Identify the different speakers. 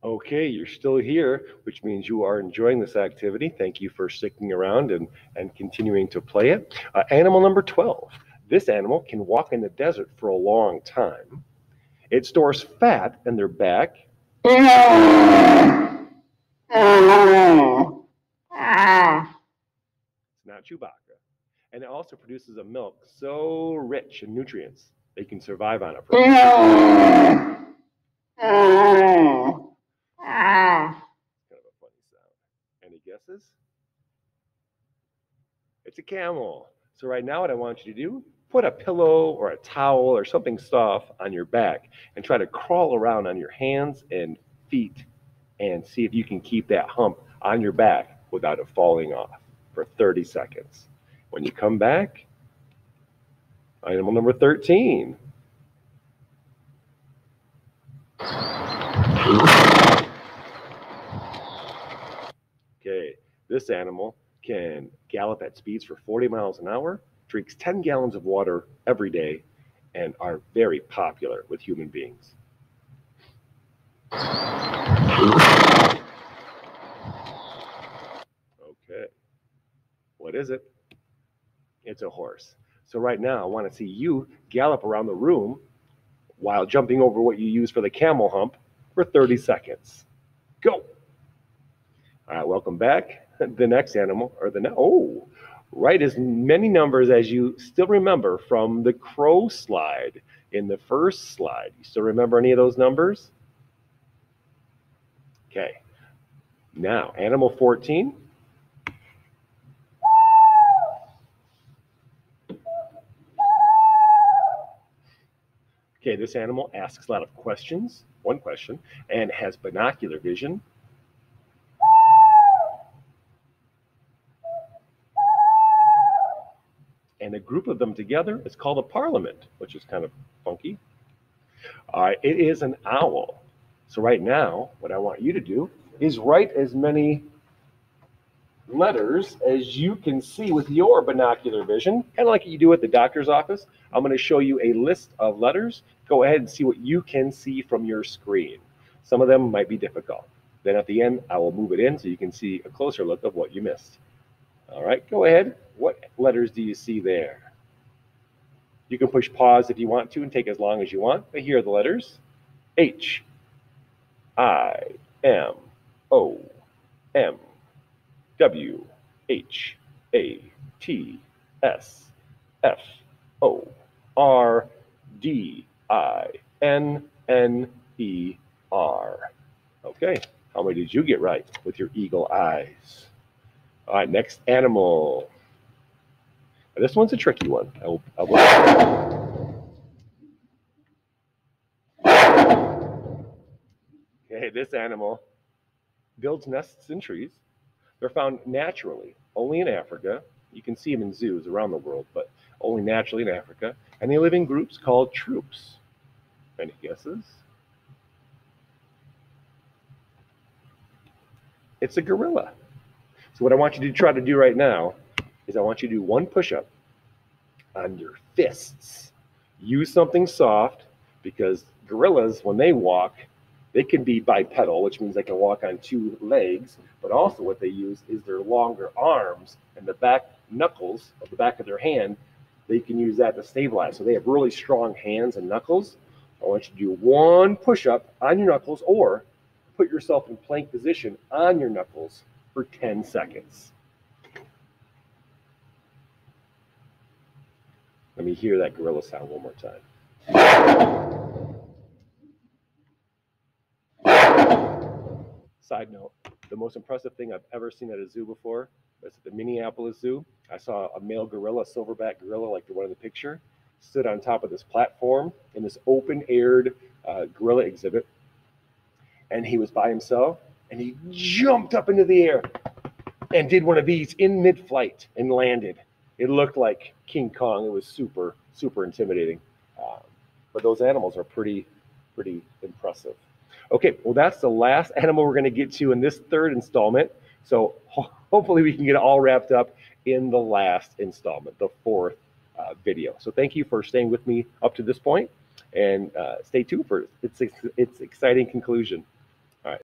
Speaker 1: Okay, you're still here, which means you are enjoying this activity. Thank you for sticking around and continuing to play it. Animal number 12. This animal can walk in the desert for a long time. It stores fat in their back. It's not Chewbacca. And it also produces a milk so rich in nutrients they can survive on it for kind of a funny sound. Any guesses? It's a camel. So right now what I want you to do, put a pillow or a towel or something soft on your back and try to crawl around on your hands and feet and see if you can keep that hump on your back without it falling off for 30 seconds. When you come back, animal number 13. Okay, this animal can gallop at speeds for 40 miles an hour, drinks 10 gallons of water every day, and are very popular with human beings. Okay, what is it? It's a horse. So right now, I want to see you gallop around the room while jumping over what you use for the camel hump for 30 seconds. Go. All right, welcome back. The next animal, write as many numbers as you still remember from the crow slide in the first slide. You still remember any of those numbers? Okay. Now, animal 14. Okay, this animal asks a lot of questions, one question, and has binocular vision. And a group of them together is called a parliament, which is kind of funky. It is an owl. So right now, what I want you to do is write as many letters as you can see with your binocular vision, kind of like you do at the doctor's office. I'm going to show you a list of letters. Go ahead and see what you can see from your screen. Some of them might be difficult. Then at the end, I will move it in so you can see a closer look of what you missed. All right, go ahead. What letters do you see there? You can push pause if you want to and take as long as you want, but here are the letters. H, I, M, O, M, W, H, A, T, S, F, O, R, D, I, N, N, E, R. Okay, how many did you get right with your eagle eyes? All right, next animal. This one's a tricky one. Okay, this animal builds nests in trees. They're found naturally, only in Africa. You can see them in zoos around the world, but only naturally in Africa. And they live in groups called troops. Any guesses? It's a gorilla. So what I want you to try to do right now is I want you to do one push-up on your fists. Use something soft because gorillas, when they walk, they can be bipedal, which means they can walk on two legs, but also what they use is their longer arms and the back knuckles of the back of their hand. They can use that to stabilize. So they have really strong hands and knuckles. I want you to do one push-up on your knuckles or put yourself in plank position on your knuckles for 10 seconds. Let me hear that gorilla sound one more time. Side note, the most impressive thing I've ever seen at a zoo before was at the Minneapolis Zoo. I saw a male gorilla, silverback gorilla like the one in the picture, stood on top of this platform in this open-aired gorilla exhibit. And he was by himself, and he jumped up into the air and did one of these in mid-flight and landed. It looked like King Kong. It was super, super intimidating. But those animals are pretty impressive. Okay, well, that's the last animal we're going to get to in this third installment. So hopefully we can get it all wrapped up in the last installment, the fourth video. So thank you for staying with me up to this point, and stay tuned for its exciting conclusion.